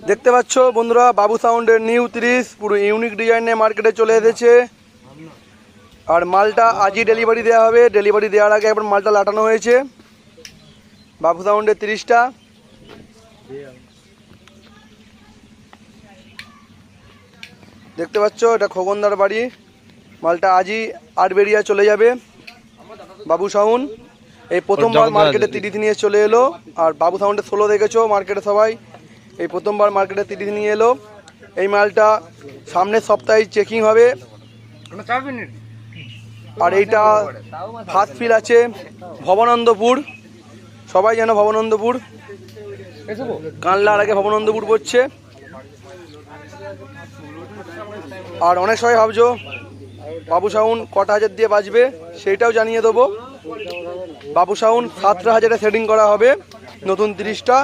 দেখতে পাচ্ছ বন্ধুরা, বাবু সাউন্ডের নিউ 30 পুরো ইউনিক ডিজাইনে মার্কেটে চলে এসেছে। আর মালটা আজই ডেলিভারি দেওয়া হবে। ডেলিভারি দেওয়ার আগে একবার মালটা লাটানো হয়েছে। বাবু সাউন্ডের 30টা দেখতে পাচ্ছ, এটা খোকনদার বাড়ি। মালটা আজই আটবেরিয়া চলে যাবে। বাবু সাউন্ড এই প্রথমবার মার্কেটে 30 নিয়ে চলে এলো। আর বাবু সাউন্ডের 16 দেখেছো মার্কেটে সবাই, এই প্রথমবার মার্কেটে 30 নিয়ে এলো। এই মালটা সামনের সপ্তাহে চেকিং হবে। আর এইটা ফার্স্ট ফিল আছে ভবানন্দপুর, সবাই জানো ভবানন্দপুর, কানলার আগে ভবানন্দপুর পড়ছে। আর অনেক সবাই ভাবছো বাবু সাউন্ড কটা হাজার দিয়ে বাজবে, সেইটাও জানিয়ে দেবো। বাবু সাউন্ড 17,000-এ সেটিং করা হবে নতুন 30টা।